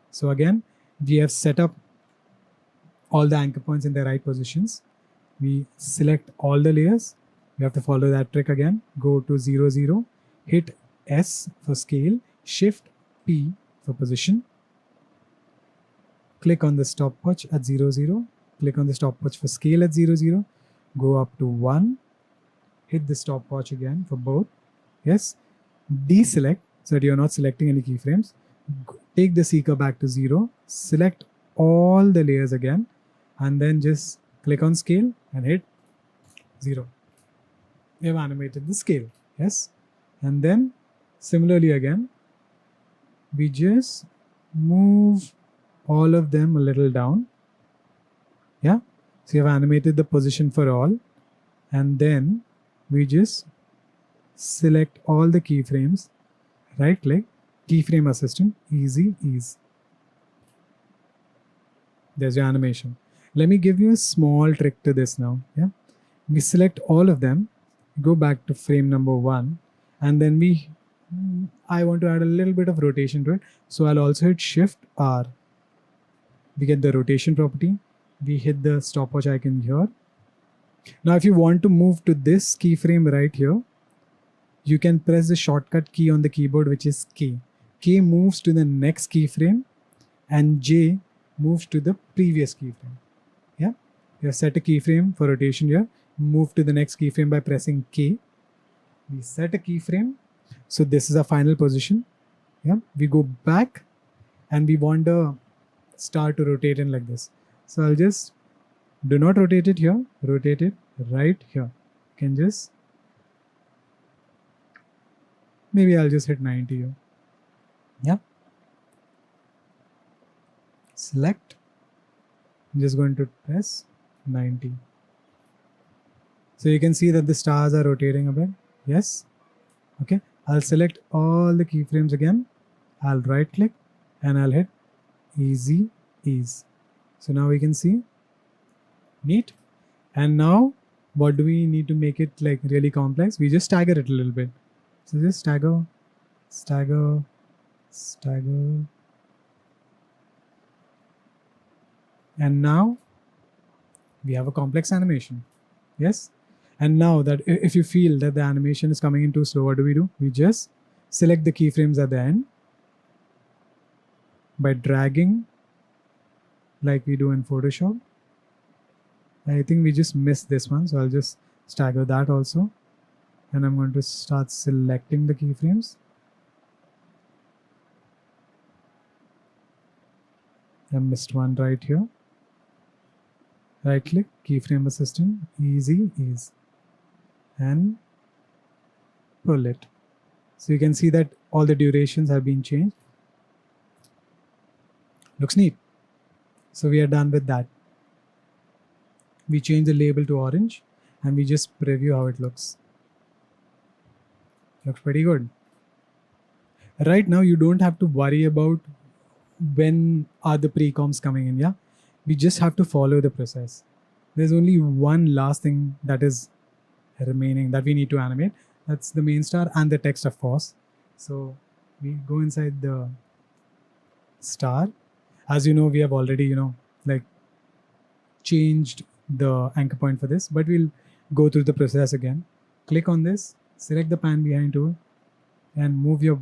So again, we have set up all the anchor points in the right positions. We select all the layers. We have to follow that trick again. Go to 0, 0, hit S for scale, shift P for position. Click on the stopwatch at 0, 0. Click on the stopwatch for scale at 0, 0. Go up to 1. Hit the stopwatch again for both. Yes. Deselect so that you're not selecting any keyframes. Take the seeker back to 0. Select all the layers again. And then just click on scale and hit 0. We have animated the scale. Yes. And then similarly again, we just move all of them a little down. Yeah. So you have animated the position for all. And then we just select all the keyframes, right click, keyframe assistant, easy ease. There's your animation. Let me give you a small trick to this now. Yeah, we select all of them, go back to frame number 1, and then I want to add a little bit of rotation to it. So I'll also hit Shift R. We get the rotation property. We hit the stopwatch icon here. Now, if you want to move to this keyframe right here, you can press the shortcut key on the keyboard, which is K. K moves to the next keyframe. and J moves to the previous keyframe. Yeah, you have set a keyframe for rotation here. Move to the next keyframe by pressing K. We set a keyframe. So this is our final position. Yeah, we go back and we want the star to rotate in like this. So I'll just do not rotate it here, rotate it right here. You can just, maybe I'll just hit 90 here. Yeah. Select. I'm just going to press 90. So you can see that the stars are rotating a bit. Yes. Okay. I'll select all the keyframes again. I'll right click and I'll hit easy ease. So now we can see. Neat. And now what do we need to make it like really complex? We just stagger it a little bit. So just stagger, stagger, stagger. And now we have a complex animation. Yes. And now that if you feel that the animation is coming in too slow, what do? We just select the keyframes at the end by dragging like we do in Photoshop. I think we just missed this one. So I'll just stagger that also. And I'm going to start selecting the keyframes. I missed one right here. Right click, keyframe assistant, easy ease, and pull it. So you can see that all the durations have been changed. Looks neat. So we are done with that. We change the label to orange and we just preview how it looks. Looks pretty good. Right now, you don't have to worry about when are the precomps coming in. Yeah, we just have to follow the process. There's only one last thing that is remaining that we need to animate. That's the main star and the text, of course. So we go inside the star. As you know, we have already, like changed the anchor point for this, but we'll go through the process again. Click on this, select the pan behind tool, and move your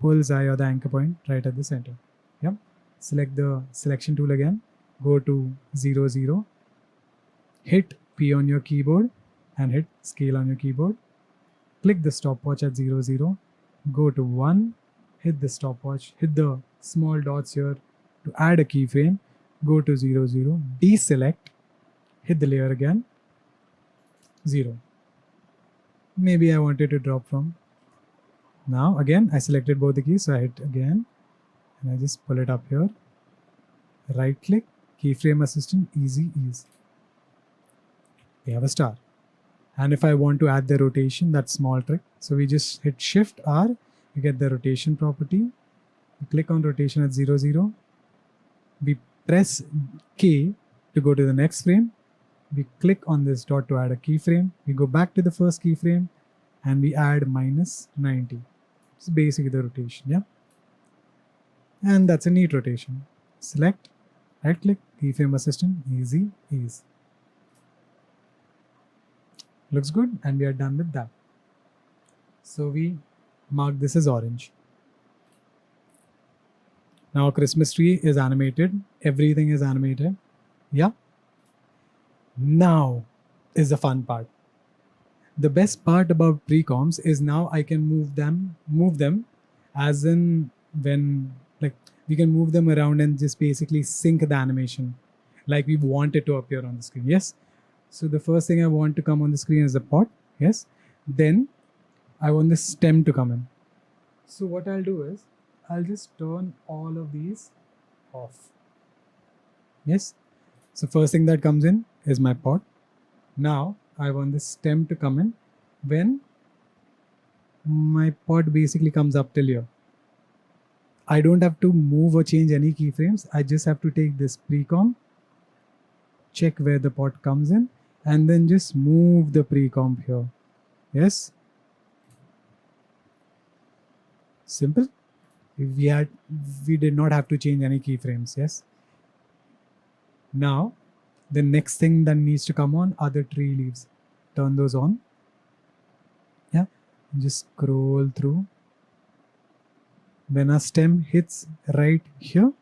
bullseye or the anchor point right at the center. Yep. Select the selection tool again, go to 0, 0, hit P on your keyboard and hit scale on your keyboard. Click the stopwatch at 0, 0, go to 1, hit the stopwatch, hit the small dots here to add a keyframe, go to 0, 0, deselect, hit the layer again, 0. Maybe I wanted to drop from. Now again, I selected both the keys, so I hit again and I just pull it up here. Right click, keyframe assistant, easy ease. We have a star. And if I want to add the rotation, that small trick. So we just hit Shift R, we get the rotation property. We click on rotation at 0, 0. We press K to go to the next frame. We click on this dot to add a keyframe. We go back to the first keyframe and we add minus 90. It's basically the rotation, yeah. And that's a neat rotation. Select, right click, keyframe assistant, easy ease. Looks good, and we are done with that. So we mark this as orange. Now Christmas tree is animated. Everything is animated. Yeah. Now is the fun part. The best part about precomps is now I can move them as in when like we can move them around and just basically sync the animation like we want it to appear on the screen. Yes. So the first thing I want to come on the screen is the pot. Yes. Then I want the stem to come in. So what I'll do is I'll just turn all of these off. Yes. So first thing that comes in is my pot. Now I want the stem to come in when my pot basically comes up till here. I don't have to move or change any keyframes. I just have to take this precomp, check where the pot comes in, and then just move the precomp here. Yes. Simple. We did not have to change any keyframes. Yes. Now, the next thing that needs to come on are the tree leaves. Turn those on. Yeah. Just scroll through. When our stem hits right here,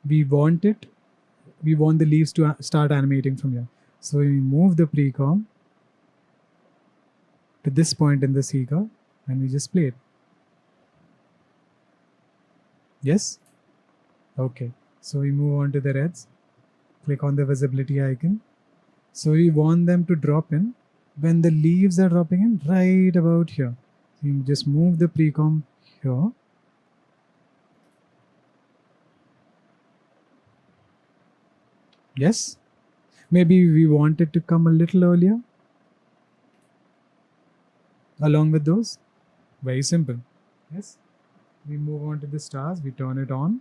we want the leaves to start animating from here. So we move the precomp to this point in the seeker and we just play it. Yes? Okay. So we move on to the reds. Click on the visibility icon. So we want them to drop in when the leaves are dropping in right about here. So you just move the precomp here. Yes? Maybe we want it to come a little earlier along with those. Very simple. Yes? We move on to the stars. We turn it on.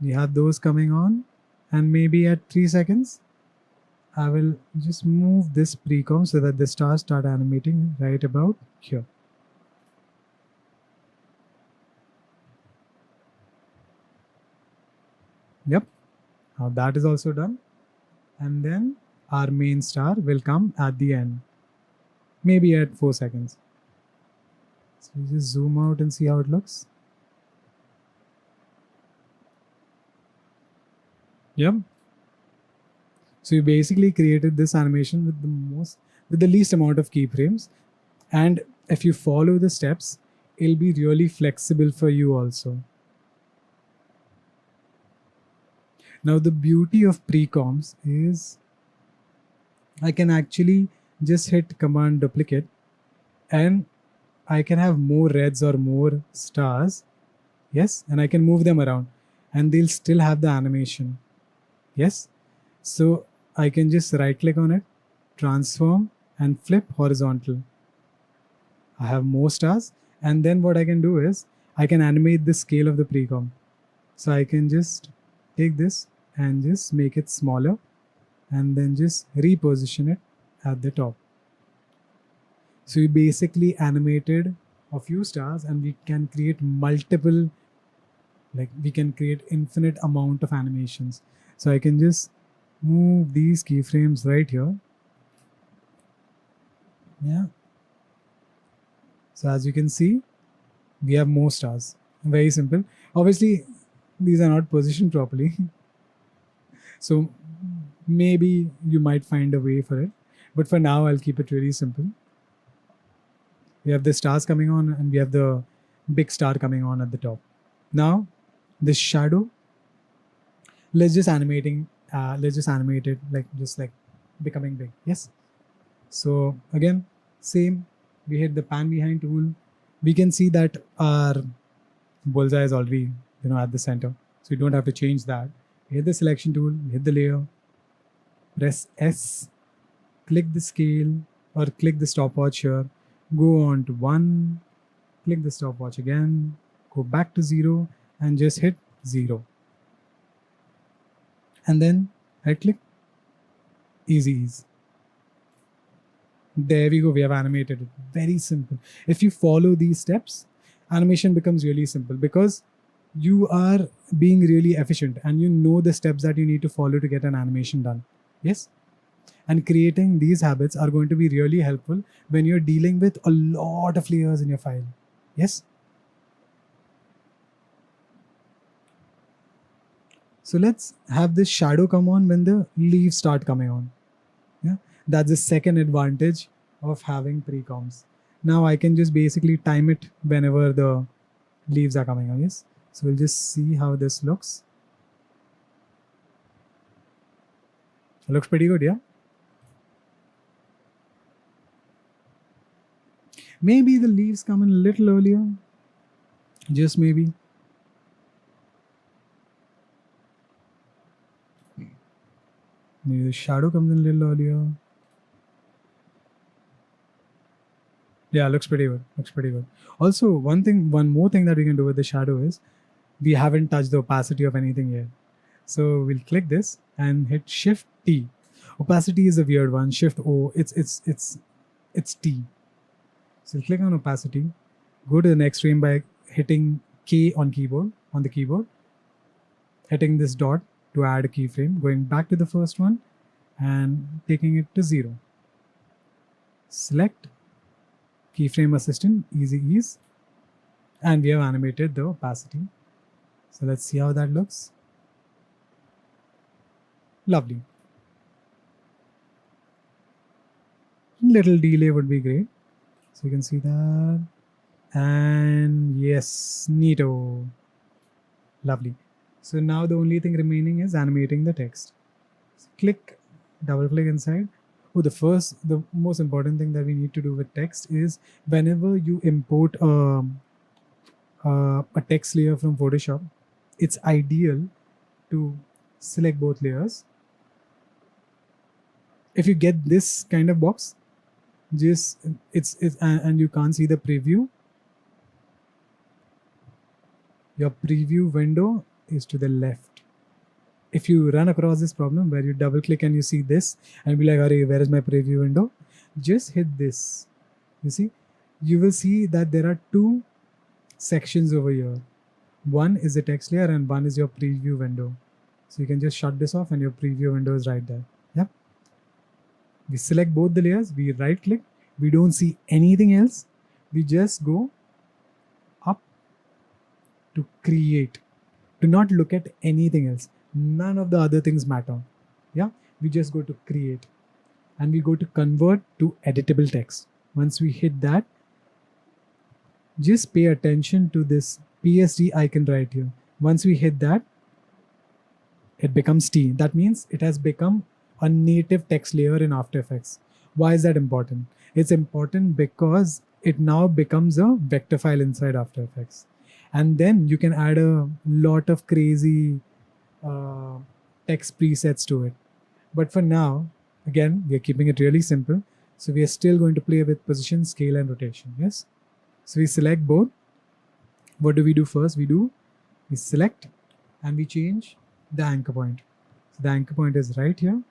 We have those coming on. And maybe at 3 seconds, I will just move this precomp so that the stars start animating right about here. Yep. Now that is also done. And then our main star will come at the end. Maybe at 4 seconds. So we just zoom out and see how it looks. Yep. So you basically created this animation with the least amount of keyframes. And if you follow the steps, it'll be really flexible for you also. Now the beauty of precomps is I can actually just hit command duplicate and I can have more reds or more stars. Yes, and I can move them around and they'll still have the animation. Yes, so I can just right click on it, transform and flip horizontal. I have more stars, and then what I can do is I can animate the scale of the precomp. So I can just take this and just make it smaller and then just reposition it at the top. So we basically animated a few stars and we can create multiple, like we can create infinite amount of animations. So I can just move these keyframes right here. Yeah. So as you can see, we have more stars. Very simple. Obviously, these are not positioned properly. So maybe you might find a way for it. But for now, I'll keep it really simple. We have the stars coming on and we have the big star coming on at the top. Now, this shadow, let's just animate it like becoming big. Yes. So again, same, we hit the pan behind tool. We can see that our bullseye is already at the center. So you don't have to change that. Hit the selection tool, hit the layer, press S, click the scale or click the stopwatch here, go on to 1, click the stopwatch again, go back to 0 and just hit 0. And then right click, easy ease. There we go, we have animated it. Very simple. If you follow these steps, animation becomes really simple because you are being really efficient and you know the steps that you need to follow to get an animation done. Yes. And creating these habits are going to be really helpful when you're dealing with a lot of layers in your file. Yes. So let's have this shadow come on when the leaves start coming on. Yeah, that's the second advantage of having precomps. Now I can just basically time it whenever the leaves are coming on. Yes. So we'll just see how this looks. It looks pretty good, yeah? Maybe the leaves come in a little earlier. Just maybe. Maybe the shadow comes in a little earlier. Yeah, looks pretty good. Looks pretty good. Also, one more thing that we can do with the shadow is we haven't touched the opacity of anything yet. So we'll click this and hit Shift T. Opacity is a weird one. Shift O. It's T. So click on opacity. Go to the next frame by hitting K on the keyboard. Hitting this dot to add a keyframe. Going back to the first one and taking it to 0. Select Keyframe Assistant, easy ease, and we have animated the opacity. So let's see how that looks. Lovely. Little delay would be great. So you can see that. And yes, neato. Lovely. So now the only thing remaining is animating the text. So click, double click inside. Oh, the most important thing that we need to do with text is whenever you import a text layer from Photoshop, it's ideal to select both layers. If you get this kind of box, just it's and you can't see the preview, your preview window is to the left. If you run across this problem where you double click and you see this and be like, "Arey, where is my preview window?" Just hit this. You see, you will see that there are two sections over here. One is the text layer and one is your preview window. So you can just shut this off and your preview window is right there. Yep. We select both the layers, we right click, we don't see anything else. We just go up to create, to not look at anything else. None of the other things matter. Yeah. We just go to create and we go to convert to editable text. Once we hit that, just pay attention to this PSD icon right here. Once we hit that, it becomes T. That means it has become a native text layer in After Effects. Why is that important? It's important because it now becomes a vector file inside After Effects. And then you can add a lot of crazy text presets to it. But for now, again, we are keeping it really simple. So we are still going to play with position, scale, and rotation. Yes. So we select both. What do we do first? We select and we change the anchor point. So the anchor point is right here.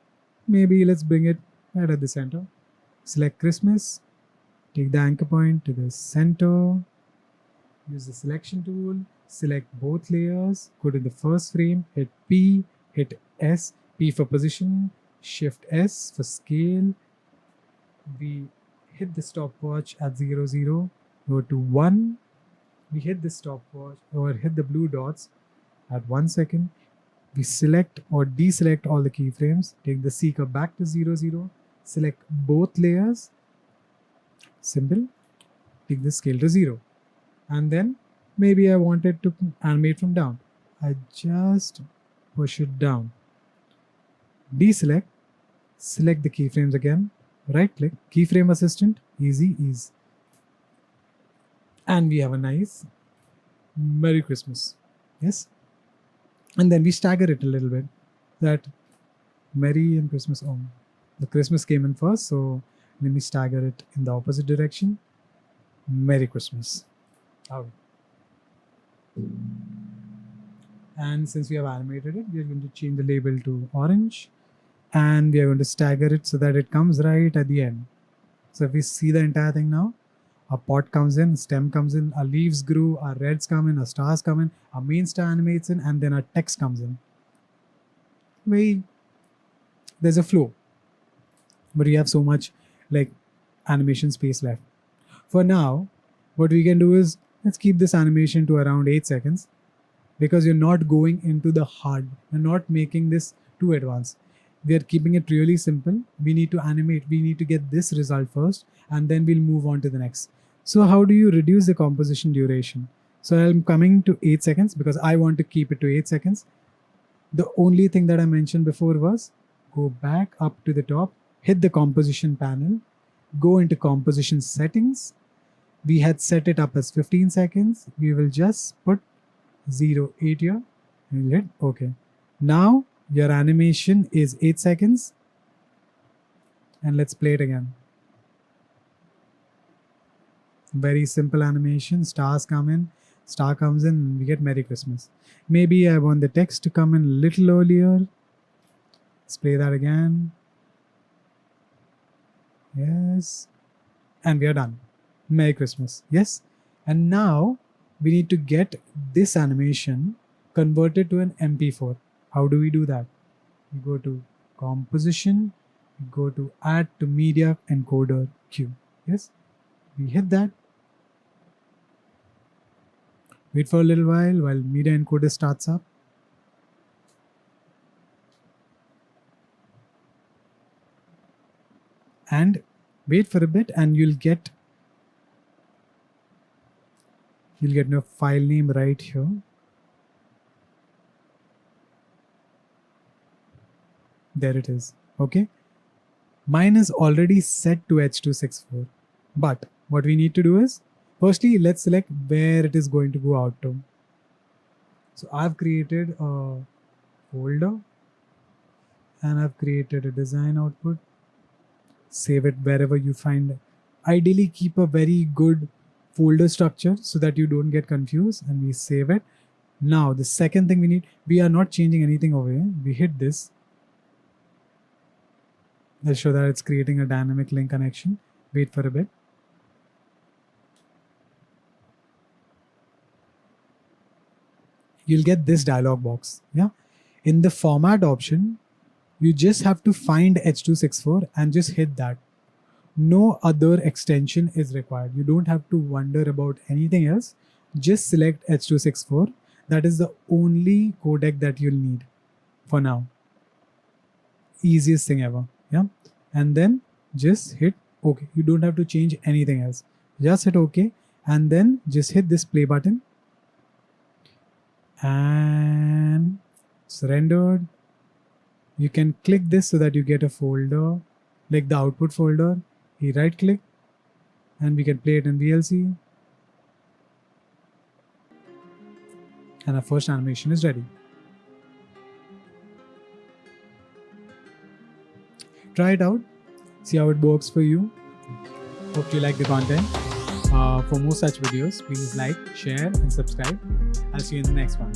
Maybe let's bring it right at the center. Select Christmas, take the anchor point to the center, use the selection tool, select both layers, go to the first frame, hit P, hit S, P for position, Shift S for scale. We hit the stopwatch at 0, 0, go to 1. We hit the stopwatch or hit the blue dots at 1 second. We select or deselect all the keyframes, take the seeker back to 0, 0, select both layers, simple, take the scale to 0. And then maybe I wanted to animate from down. I just push it down. Deselect, select the keyframes again, right click, keyframe assistant, easy ease. And we have a nice Merry Christmas. Yes. And then we stagger it a little bit. That Merry and Christmas. Oh, the Christmas came in first, so let me stagger it in the opposite direction. Merry Christmas. Oh. And since we have animated it, we are going to change the label to orange. And we are going to stagger it so that it comes right at the end. So if we see the entire thing now, our pot comes in, stem comes in, our leaves grew, our reds come in, our stars come in, our main star animates in, and then our text comes in. There's a flow, but we have so much like animation space left. For now, what we can do is let's keep this animation to around 8 seconds because you're not going into the hard, you're not making this too advanced. We are keeping it really simple. We need to animate, we need to get this result first, and then we'll move on to the next. So how do you reduce the composition duration? So I'm coming to 8 seconds because I want to keep it to 8 seconds. The only thing that I mentioned before was go back up to the top, hit the composition panel, go into composition settings. We had set it up as 15 seconds. We will just put 0.8 here and hit OK. Now your animation is 8 seconds. And let's play it again. Very simple animation. Stars come in, star comes in, and we get Merry Christmas. Maybe I want the text to come in a little earlier. Let's play that again. Yes. And we are done. Merry Christmas. Yes. And now we need to get this animation converted to an MP4. How do we do that? We go to composition, we go to add to media encoder queue. Yes. We hit that. Wait for a little while media encoder starts up. And wait for a bit and you'll get your file name right here. There it is. Okay. Mine is already set to H264. But what we need to do is, firstly, let's select where it is going to go out to. So I've created a folder and I've created a design output. Save it wherever you find it. Ideally, keep a very good folder structure so that you don't get confused, and we save it. Now, the second thing we need, we are not changing anything over here. We hit this. Let's show that it's creating a dynamic link connection. Wait for a bit. You'll get this dialog box. Yeah. In the format option, you just have to find H264 and just hit that. No other extension is required. You don't have to wonder about anything else. Just select H264. That is the only codec that you'll need for now. Easiest thing ever. Yeah. And then just hit OK. You don't have to change anything else. Just hit OK. And then just hit this play button. And it's rendered. You can click this so that you get a folder, like the output folder. You right click and we can play it in VLC. And our first animation is ready. Try it out. See how it works for you. Hope you like the content. For more such videos, please like, share, and subscribe. I'll see you in the next one.